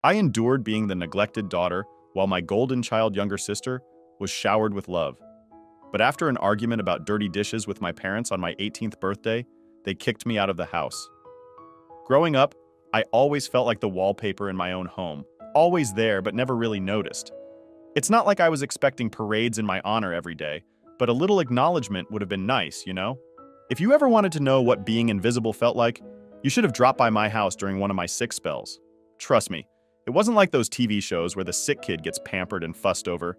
I endured being the neglected daughter while my golden child younger sister was showered with love. But after an argument about dirty dishes with my parents on my 18th birthday, they kicked me out of the house. Growing up, I always felt like the wallpaper in my own home, always there but never really noticed. It's not like I was expecting parades in my honor every day, but a little acknowledgement would have been nice, you know? If you ever wanted to know what being invisible felt like, you should have dropped by my house during one of my sick spells. Trust me, it wasn't like those TV shows where the sick kid gets pampered and fussed over.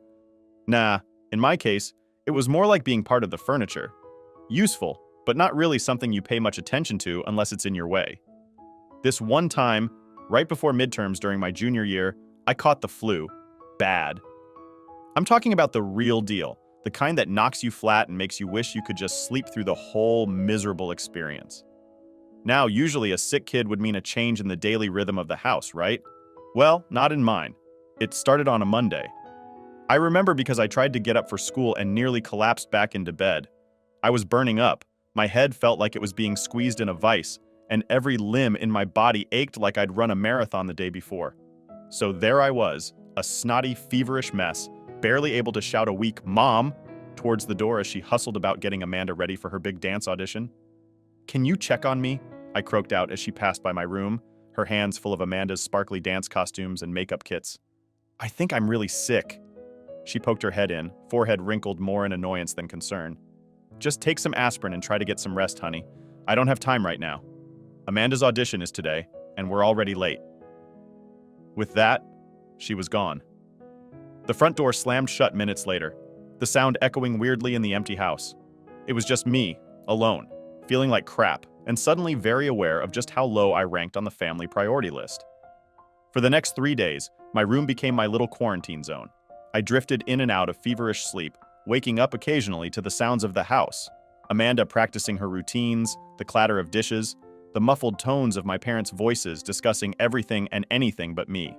Nah, in my case, it was more like being part of the furniture. Useful, but not really something you pay much attention to unless it's in your way. This one time, right before midterms during my junior year, I caught the flu. Bad. I'm talking about the real deal, the kind that knocks you flat and makes you wish you could just sleep through the whole miserable experience. Now, usually a sick kid would mean a change in the daily rhythm of the house, right? Well, not in mine. It started on a Monday. I remember because I tried to get up for school and nearly collapsed back into bed. I was burning up. My head felt like it was being squeezed in a vice, and every limb in my body ached like I'd run a marathon the day before. So there I was, a snotty, feverish mess, barely able to shout a weak "Mom" towards the door as she hustled about getting Amanda ready for her big dance audition. "Can you check on me?" I croaked out as she passed by my room, her hands full of Amanda's sparkly dance costumes and makeup kits. "I think I'm really sick." She poked her head in, forehead wrinkled more in annoyance than concern. "Just take some aspirin and try to get some rest, honey. I don't have time right now. Amanda's audition is today, and we're already late." With that, she was gone. The front door slammed shut minutes later, the sound echoing weirdly in the empty house. It was just me, alone, feeling like crap, and suddenly very aware of just how low I ranked on the family priority list. For the next 3 days, my room became my little quarantine zone. I drifted in and out of feverish sleep, waking up occasionally to the sounds of the house. Amanda practicing her routines, the clatter of dishes, the muffled tones of my parents' voices discussing everything and anything but me.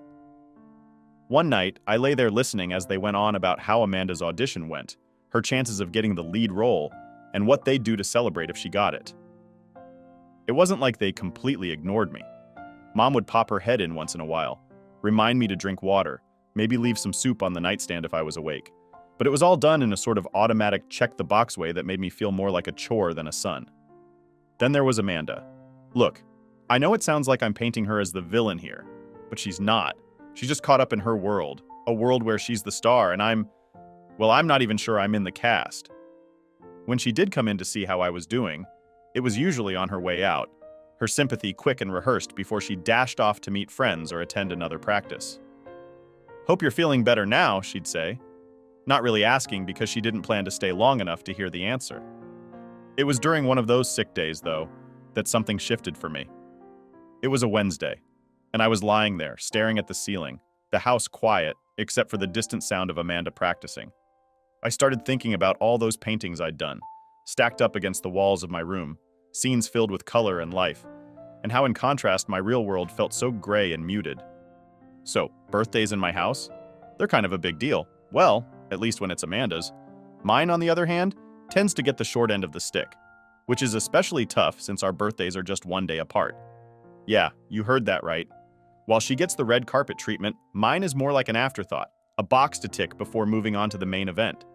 One night, I lay there listening as they went on about how Amanda's audition went, her chances of getting the lead role, and what they'd do to celebrate if she got it. It wasn't like they completely ignored me. Mom would pop her head in once in a while, remind me to drink water, maybe leave some soup on the nightstand if I was awake. But it was all done in a sort of automatic check-the-box way that made me feel more like a chore than a son. Then there was Amanda. Look, I know it sounds like I'm painting her as the villain here, but she's not. She's just caught up in her world, a world where she's the star, and I'm not even sure I'm in the cast. When she did come in to see how I was doing, it was usually on her way out, her sympathy quick and rehearsed before she dashed off to meet friends or attend another practice. "Hope you're feeling better now," she'd say, not really asking because she didn't plan to stay long enough to hear the answer. It was during one of those sick days, though, that something shifted for me. It was a Wednesday, and I was lying there, staring at the ceiling, the house quiet, except for the distant sound of Amanda practicing. I started thinking about all those paintings I'd done, stacked up against the walls of my room, scenes filled with color and life, and how in contrast my real world felt so gray and muted. So, birthdays in my house? They're kind of a big deal. Well, at least when it's Amanda's. Mine, on the other hand, tends to get the short end of the stick, which is especially tough since our birthdays are just one day apart. Yeah, you heard that right. While she gets the red carpet treatment, mine is more like an afterthought, a box to tick before moving on to the main event.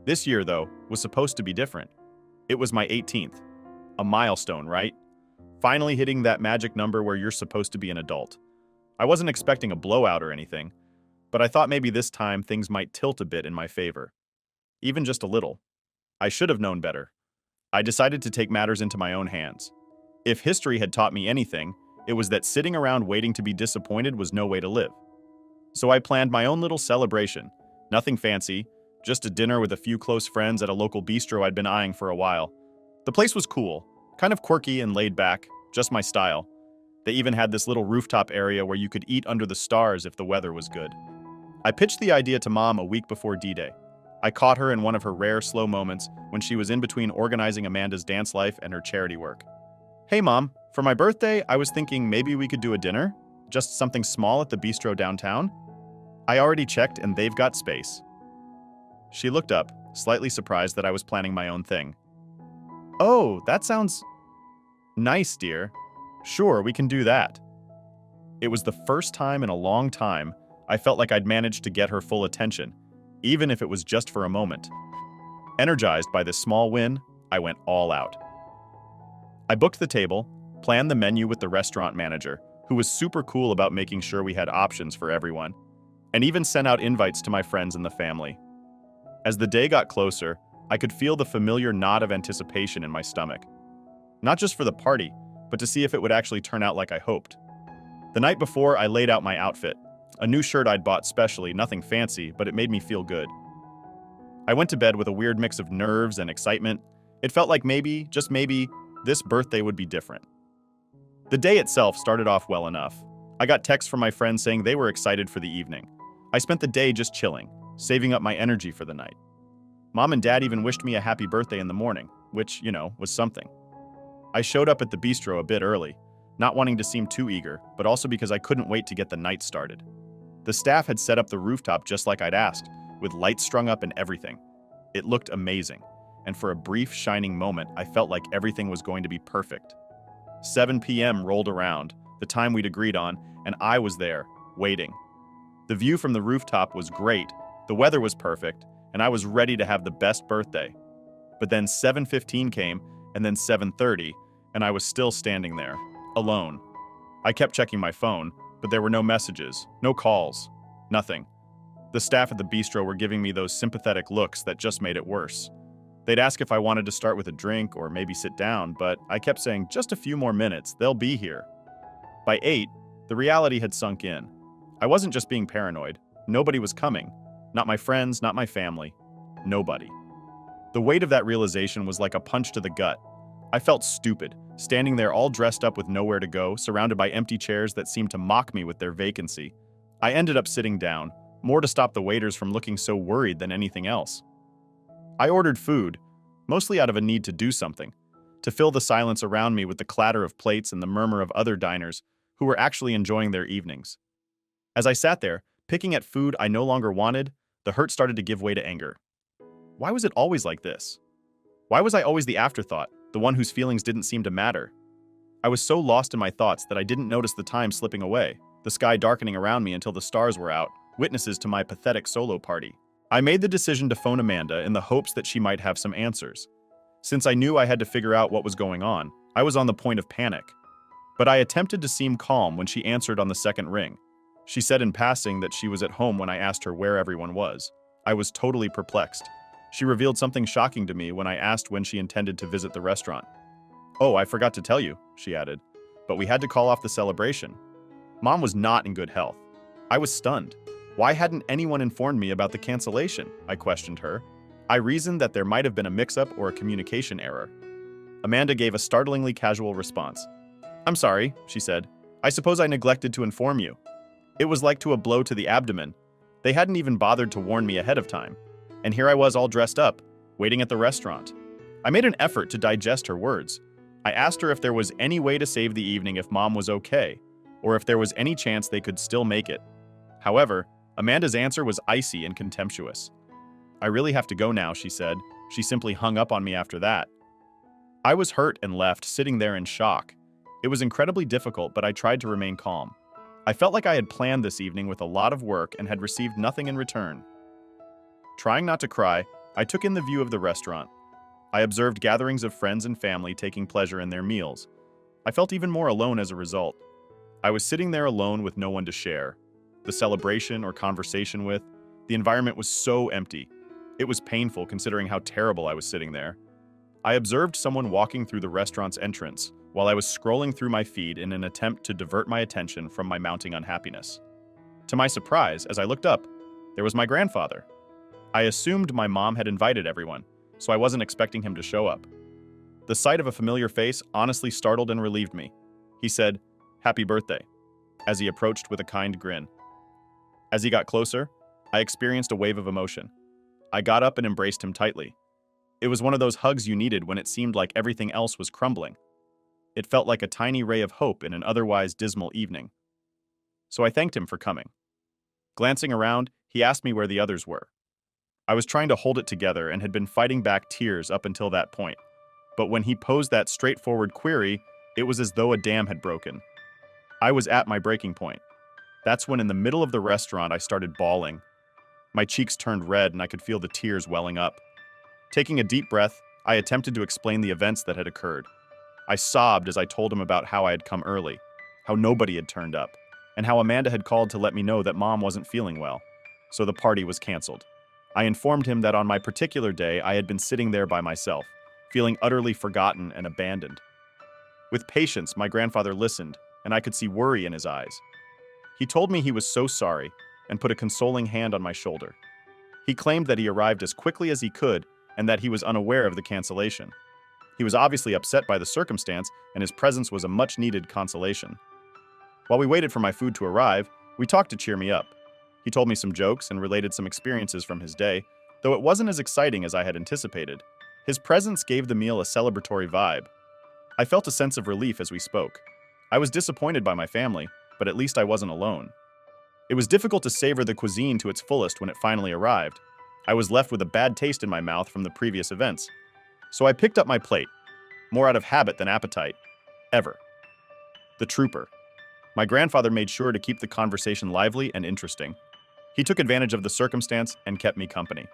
This year, though, was supposed to be different. It was my 18th. A milestone, right? Finally hitting that magic number where you're supposed to be an adult. I wasn't expecting a blowout or anything, but I thought maybe this time things might tilt a bit in my favor. Even just a little. I should have known better. I decided to take matters into my own hands. If history had taught me anything, it was that sitting around waiting to be disappointed was no way to live. So I planned my own little celebration. Nothing fancy, just a dinner with a few close friends at a local bistro I'd been eyeing for a while. The place was cool, kind of quirky and laid back, just my style. They even had this little rooftop area where you could eat under the stars if the weather was good. I pitched the idea to Mom a week before D-Day. I caught her in one of her rare slow moments when she was in between organizing Amanda's dance life and her charity work. "Hey Mom, for my birthday, I was thinking maybe we could do a dinner? Just something small at the bistro downtown? I already checked and they've got space." She looked up, slightly surprised that I was planning my own thing. "Oh, that sounds nice, dear. Sure, we can do that." It was the first time in a long time I felt like I'd managed to get her full attention, even if it was just for a moment. Energized by this small win, I went all out. I booked the table, planned the menu with the restaurant manager, who was super cool about making sure we had options for everyone, and even sent out invites to my friends and the family. As the day got closer, I could feel the familiar knot of anticipation in my stomach. Not just for the party, but to see if it would actually turn out like I hoped. The night before, I laid out my outfit. A new shirt I'd bought specially, nothing fancy, but it made me feel good. I went to bed with a weird mix of nerves and excitement. It felt like maybe, just maybe, this birthday would be different. The day itself started off well enough. I got texts from my friends saying they were excited for the evening. I spent the day just chilling, saving up my energy for the night. Mom and Dad even wished me a happy birthday in the morning, which, was something. I showed up at the bistro a bit early, not wanting to seem too eager, but also because I couldn't wait to get the night started. The staff had set up the rooftop just like I'd asked, with lights strung up and everything. It looked amazing, and for a brief, shining moment, I felt like everything was going to be perfect. 7 p.m. rolled around, the time we'd agreed on, and I was there, waiting. The view from the rooftop was great, the weather was perfect, and I was ready to have the best birthday. But then 7:15 came, and then 7:30, and I was still standing there, alone. I kept checking my phone, but there were no messages, no calls, nothing. The staff at the bistro were giving me those sympathetic looks that just made it worse. They'd ask if I wanted to start with a drink or maybe sit down, but I kept saying, just a few more minutes, they'll be here. By 8, the reality had sunk in. I wasn't just being paranoid. Nobody was coming. Not my friends, not my family. Nobody. The weight of that realization was like a punch to the gut. I felt stupid, standing there all dressed up with nowhere to go, surrounded by empty chairs that seemed to mock me with their vacancy. I ended up sitting down, more to stop the waiters from looking so worried than anything else. I ordered food, mostly out of a need to do something, to fill the silence around me with the clatter of plates and the murmur of other diners who were actually enjoying their evenings. As I sat there, picking at food I no longer wanted, the hurt started to give way to anger. Why was it always like this? Why was I always the afterthought, the one whose feelings didn't seem to matter? I was so lost in my thoughts that I didn't notice the time slipping away, the sky darkening around me until the stars were out, witnesses to my pathetic solo party. I made the decision to phone Amanda in the hopes that she might have some answers. Since I knew I had to figure out what was going on, I was on the point of panic. But I attempted to seem calm when she answered on the second ring. She said in passing that she was at home when I asked her where everyone was. I was totally perplexed. She revealed something shocking to me when I asked when she intended to visit the restaurant. "Oh, I forgot to tell you," she added, "but we had to call off the celebration." Mom was not in good health. I was stunned. Why hadn't anyone informed me about the cancellation? I questioned her. I reasoned that there might have been a mix-up or a communication error. Amanda gave a startlingly casual response. "I'm sorry," she said. "I suppose I neglected to inform you." It was like a blow to the abdomen. They hadn't even bothered to warn me ahead of time. And here I was all dressed up, waiting at the restaurant. I made an effort to digest her words. I asked her if there was any way to save the evening if Mom was okay, or if there was any chance they could still make it. However, Amanda's answer was icy and contemptuous. "I really have to go now," she said. She simply hung up on me after that. I was hurt and left, sitting there in shock. It was incredibly difficult, but I tried to remain calm. I felt like I had planned this evening with a lot of work and had received nothing in return. Trying not to cry, I took in the view of the restaurant. I observed gatherings of friends and family taking pleasure in their meals. I felt even more alone as a result. I was sitting there alone with no one to share the celebration or conversation with. The environment was so empty. It was painful considering how terrible I was sitting there. I observed someone walking through the restaurant's entrance while I was scrolling through my feed in an attempt to divert my attention from my mounting unhappiness. To my surprise, as I looked up, there was my grandfather. I assumed my mom had invited everyone, so I wasn't expecting him to show up. The sight of a familiar face honestly startled and relieved me. He said, "Happy birthday," as he approached with a kind grin. As he got closer, I experienced a wave of emotion. I got up and embraced him tightly. It was one of those hugs you needed when it seemed like everything else was crumbling. It felt like a tiny ray of hope in an otherwise dismal evening. So I thanked him for coming. Glancing around, he asked me where the others were. I was trying to hold it together and had been fighting back tears up until that point. But when he posed that straightforward query, it was as though a dam had broken. I was at my breaking point. That's when in the middle of the restaurant I started bawling. My cheeks turned red and I could feel the tears welling up. Taking a deep breath, I attempted to explain the events that had occurred. I sobbed as I told him about how I had come early, how nobody had turned up, and how Amanda had called to let me know that Mom wasn't feeling well, so the party was canceled. I informed him that on my particular day I had been sitting there by myself, feeling utterly forgotten and abandoned. With patience, my grandfather listened, and I could see worry in his eyes. He told me he was so sorry and put a consoling hand on my shoulder. He claimed that he arrived as quickly as he could and that he was unaware of the cancellation. He was obviously upset by the circumstance, and his presence was a much-needed consolation. While we waited for my food to arrive, we talked to cheer me up. He told me some jokes and related some experiences from his day, though it wasn't as exciting as I had anticipated. His presence gave the meal a celebratory vibe. I felt a sense of relief as we spoke. I was disappointed by my family, but at least I wasn't alone. It was difficult to savor the cuisine to its fullest when it finally arrived. I was left with a bad taste in my mouth from the previous events. So I picked up my plate, more out of habit than appetite. Ever. The trooper. My grandfather made sure to keep the conversation lively and interesting. He took advantage of the circumstance and kept me company.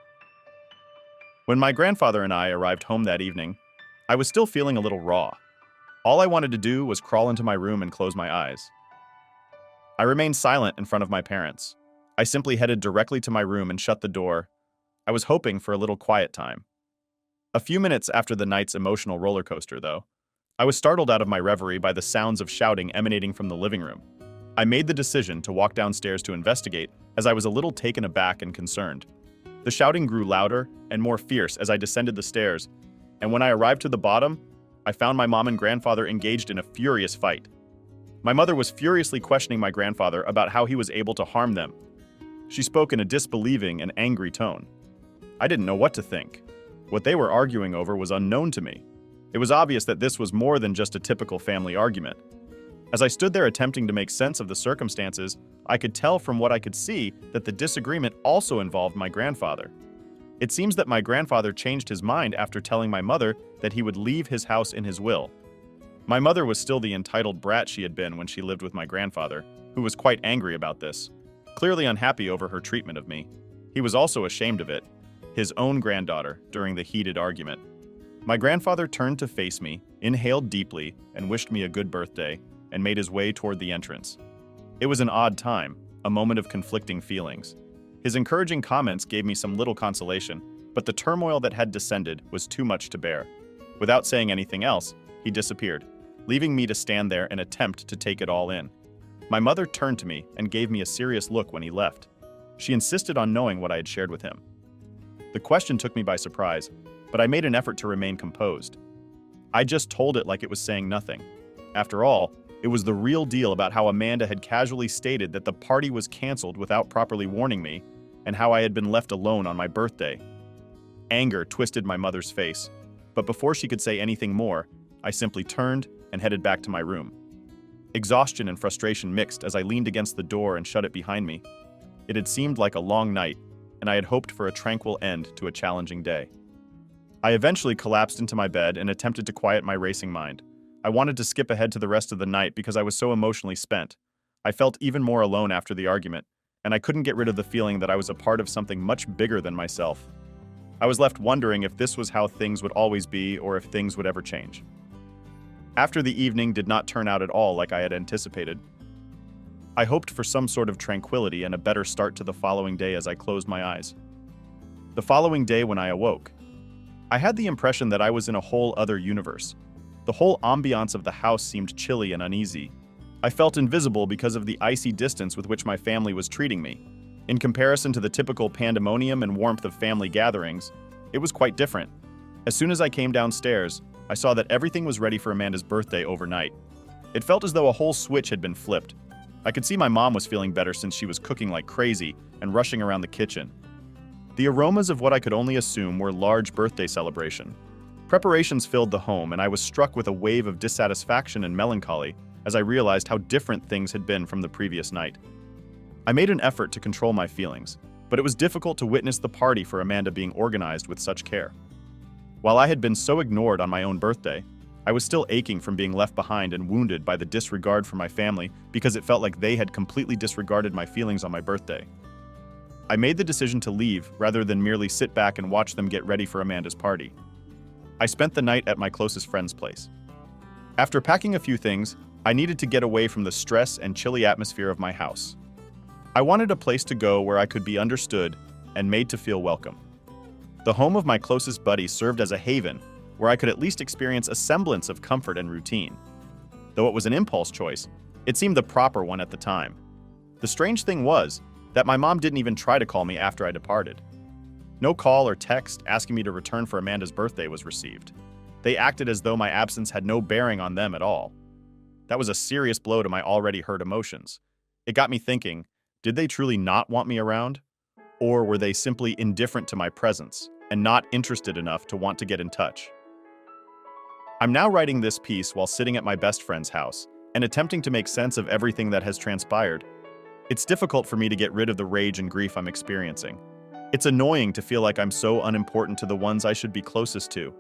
When my grandfather and I arrived home that evening, I was still feeling a little raw. All I wanted to do was crawl into my room and close my eyes. I remained silent in front of my parents. I simply headed directly to my room and shut the door. I was hoping for a little quiet time. A few minutes after the night's emotional roller coaster, though, I was startled out of my reverie by the sounds of shouting emanating from the living room. I made the decision to walk downstairs to investigate, as I was a little taken aback and concerned. The shouting grew louder and more fierce as I descended the stairs, and when I arrived to the bottom, I found my mom and grandfather engaged in a furious fight. My mother was furiously questioning my grandfather about how he was able to harm them. She spoke in a disbelieving and angry tone. I didn't know what to think. What they were arguing over was unknown to me. It was obvious that this was more than just a typical family argument. As I stood there attempting to make sense of the circumstances, I could tell from what I could see that the disagreement also involved my grandfather. It seems that my grandfather changed his mind after telling my mother that he would leave his house in his will. My mother was still the entitled brat she had been when she lived with my grandfather, who was quite angry about this, clearly unhappy over her treatment of me. He was also ashamed of it, his own granddaughter, during the heated argument. My grandfather turned to face me, inhaled deeply, and wished me a good birthday, and made his way toward the entrance. It was an odd time, a moment of conflicting feelings. His encouraging comments gave me some little consolation, but the turmoil that had descended was too much to bear. Without saying anything else, he disappeared, leaving me to stand there and attempt to take it all in. My mother turned to me and gave me a serious look when he left. She insisted on knowing what I had shared with him. The question took me by surprise, but I made an effort to remain composed. I just told it like it was saying nothing. After all, it was the real deal about how Amanda had casually stated that the party was canceled without properly warning me, and how I had been left alone on my birthday. Anger twisted my mother's face, but before she could say anything more, I simply turned and headed back to my room. Exhaustion and frustration mixed as I leaned against the door and shut it behind me. It had seemed like a long night, and I had hoped for a tranquil end to a challenging day. I eventually collapsed into my bed and attempted to quiet my racing mind. I wanted to skip ahead to the rest of the night because I was so emotionally spent. I felt even more alone after the argument, and I couldn't get rid of the feeling that I was a part of something much bigger than myself. I was left wondering if this was how things would always be or if things would ever change. After the evening did not turn out at all like I had anticipated, I hoped for some sort of tranquility and a better start to the following day as I closed my eyes. The following day when I awoke, I had the impression that I was in a whole other universe. The whole ambiance of the house seemed chilly and uneasy. I felt invisible because of the icy distance with which my family was treating me. In comparison to the typical pandemonium and warmth of family gatherings, it was quite different. As soon as I came downstairs, I saw that everything was ready for Amanda's birthday overnight. It felt as though a whole switch had been flipped. I could see my mom was feeling better since she was cooking like crazy and rushing around the kitchen. The aromas of what I could only assume were large birthday celebration. Preparations filled the home, and I was struck with a wave of dissatisfaction and melancholy as I realized how different things had been from the previous night. I made an effort to control my feelings, but it was difficult to witness the party for Amanda being organized with such care. While I had been so ignored on my own birthday, I was still aching from being left behind and wounded by the disregard for my family because it felt like they had completely disregarded my feelings on my birthday. I made the decision to leave rather than merely sit back and watch them get ready for Amanda's party. I spent the night at my closest friend's place. After packing a few things, I needed to get away from the stress and chilly atmosphere of my house. I wanted a place to go where I could be understood and made to feel welcome. The home of my closest buddy served as a haven where I could at least experience a semblance of comfort and routine. Though it was an impulse choice, it seemed the proper one at the time. The strange thing was that my mom didn't even try to call me after I departed. No call or text asking me to return for Amanda's birthday was received. They acted as though my absence had no bearing on them at all. That was a serious blow to my already hurt emotions. It got me thinking, did they truly not want me around? Or were they simply indifferent to my presence and not interested enough to want to get in touch? I'm now writing this piece while sitting at my best friend's house and attempting to make sense of everything that has transpired. It's difficult for me to get rid of the rage and grief I'm experiencing. It's annoying to feel like I'm so unimportant to the ones I should be closest to.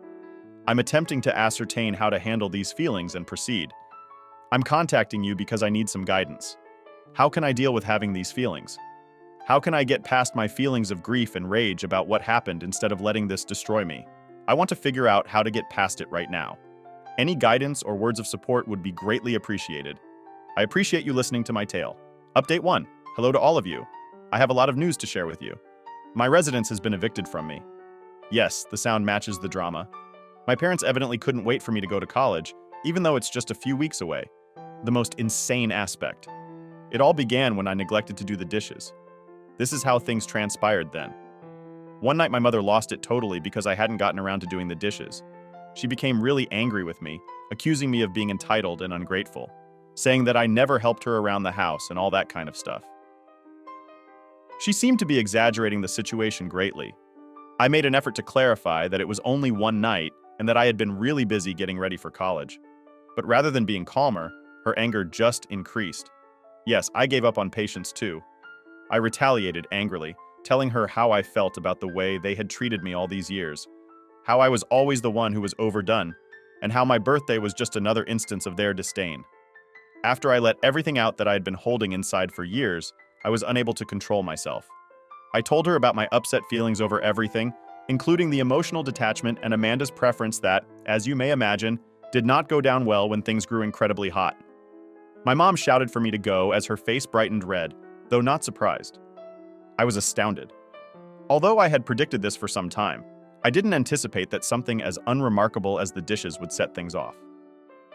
I'm attempting to ascertain how to handle these feelings and proceed. I'm contacting you because I need some guidance. How can I deal with having these feelings? How can I get past my feelings of grief and rage about what happened instead of letting this destroy me? I want to figure out how to get past it right now. Any guidance or words of support would be greatly appreciated. I appreciate you listening to my tale. Update 1. Hello to all of you. I have a lot of news to share with you. My residence has been evicted from me. Yes, the sound matches the drama. My parents evidently couldn't wait for me to go to college, even though it's just a few weeks away. The most insane aspect. It all began when I neglected to do the dishes. This is how things transpired then. One night my mother lost it totally because I hadn't gotten around to doing the dishes. She became really angry with me, accusing me of being entitled and ungrateful, saying that I never helped her around the house and all that kind of stuff. She seemed to be exaggerating the situation greatly. I made an effort to clarify that it was only one night and that I had been really busy getting ready for college. But rather than being calmer, her anger just increased. Yes, I gave up on patience too. I retaliated angrily, telling her how I felt about the way they had treated me all these years, how I was always the one who was overdone, and how my birthday was just another instance of their disdain. After I let everything out that I had been holding inside for years, I was unable to control myself. I told her about my upset feelings over everything, including the emotional detachment and Amanda's preference that, as you may imagine, did not go down well when things grew incredibly hot. My mom shouted for me to go as her face brightened red, though not surprised. I was astounded. Although I had predicted this for some time, I didn't anticipate that something as unremarkable as the dishes would set things off.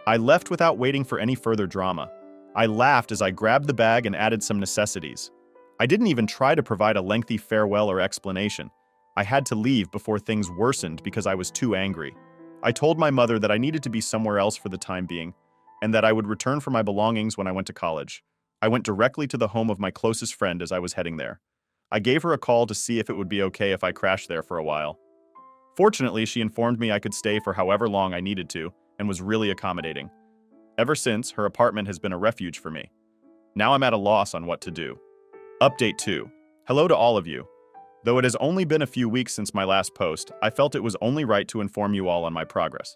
I left without waiting for any further drama. I laughed as I grabbed the bag and added some necessities. I didn't even try to provide a lengthy farewell or explanation. I had to leave before things worsened because I was too angry. I told my mother that I needed to be somewhere else for the time being, and that I would return for my belongings when I went to college. I went directly to the home of my closest friend as I was heading there. I gave her a call to see if it would be okay if I crashed there for a while. Fortunately, she informed me I could stay for however long I needed to, and was really accommodating. Ever since, her apartment has been a refuge for me. Now I'm at a loss on what to do. Update 2. Hello to all of you. Though it has only been a few weeks since my last post, I felt it was only right to inform you all on my progress.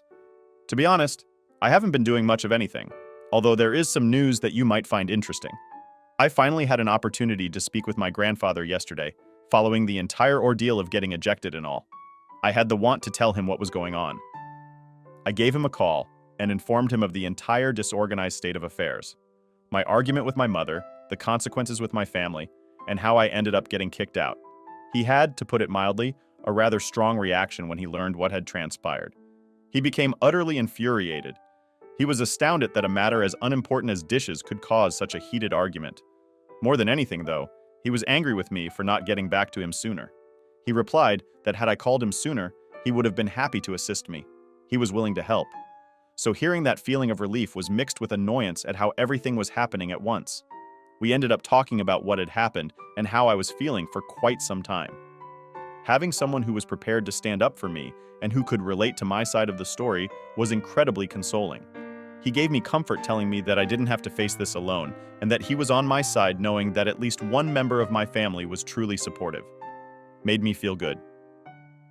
To be honest, I haven't been doing much of anything, although there is some news that you might find interesting. I finally had an opportunity to speak with my grandfather yesterday, following the entire ordeal of getting ejected and all. I had the want to tell him what was going on. I gave him a call and informed him of the entire disorganized state of affairs, my argument with my mother, the consequences with my family, and how I ended up getting kicked out. He had, to put it mildly, a rather strong reaction when he learned what had transpired. He became utterly infuriated. He was astounded that a matter as unimportant as dishes could cause such a heated argument. More than anything, though, he was angry with me for not getting back to him sooner. He replied that had I called him sooner, he would have been happy to assist me. He was willing to help. So hearing that feeling of relief was mixed with annoyance at how everything was happening at once. We ended up talking about what had happened and how I was feeling for quite some time. Having someone who was prepared to stand up for me and who could relate to my side of the story was incredibly consoling. He gave me comfort telling me that I didn't have to face this alone and that he was on my side knowing that at least one member of my family was truly supportive. Made me feel good.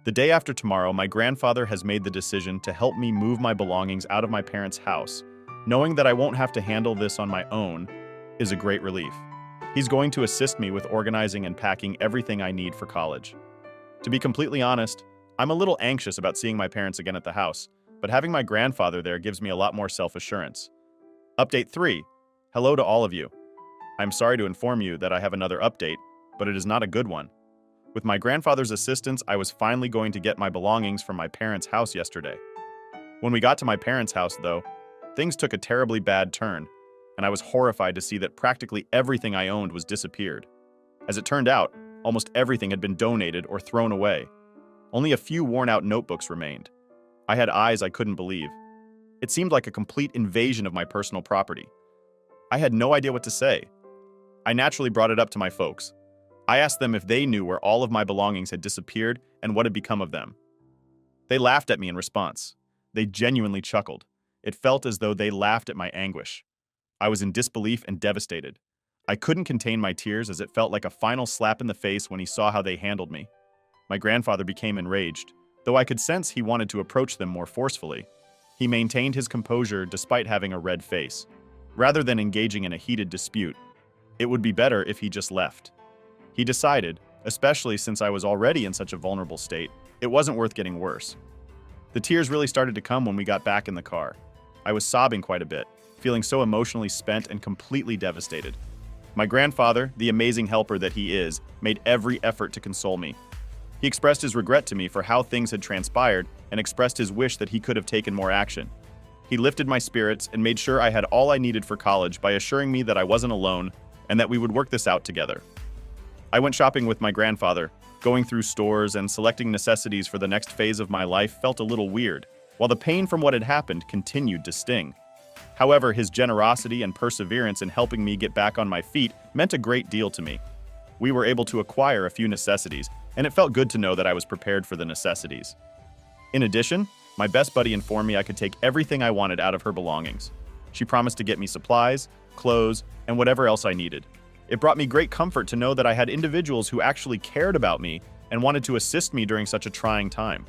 The day after tomorrow, my grandfather has made the decision to help me move my belongings out of my parents' house. Knowing that I won't have to handle this on my own is a great relief. He's going to assist me with organizing and packing everything I need for college. To be completely honest, I'm a little anxious about seeing my parents again at the house, but having my grandfather there gives me a lot more self-assurance. Update 3. Hello to all of you. I'm sorry to inform you that I have another update, but it is not a good one. With my grandfather's assistance, I was finally going to get my belongings from my parents' house yesterday. When we got to my parents' house, though, things took a terribly bad turn, and I was horrified to see that practically everything I owned was disappeared. As it turned out, almost everything had been donated or thrown away. Only a few worn-out notebooks remained. I had eyes I couldn't believe. It seemed like a complete invasion of my personal property. I had no idea what to say. I naturally brought it up to my folks. I asked them if they knew where all of my belongings had disappeared and what had become of them. They laughed at me in response. They genuinely chuckled. It felt as though they laughed at my anguish. I was in disbelief and devastated. I couldn't contain my tears as it felt like a final slap in the face when he saw how they handled me. My grandfather became enraged, though I could sense he wanted to approach them more forcefully. He maintained his composure despite having a red face. Rather than engaging in a heated dispute, it would be better if he just left. He decided, especially since I was already in such a vulnerable state, it wasn't worth getting worse. The tears really started to come when we got back in the car. I was sobbing quite a bit, feeling so emotionally spent and completely devastated. My grandfather, the amazing helper that he is, made every effort to console me. He expressed his regret to me for how things had transpired and expressed his wish that he could have taken more action. He lifted my spirits and made sure I had all I needed for college by assuring me that I wasn't alone and that we would work this out together. I went shopping with my grandfather. Going through stores and selecting necessities for the next phase of my life felt a little weird, while the pain from what had happened continued to sting. However, his generosity and perseverance in helping me get back on my feet meant a great deal to me. We were able to acquire a few necessities, and it felt good to know that I was prepared for the necessities. In addition, my best buddy informed me I could take everything I wanted out of her belongings. She promised to get me supplies, clothes, and whatever else I needed. It brought me great comfort to know that I had individuals who actually cared about me and wanted to assist me during such a trying time.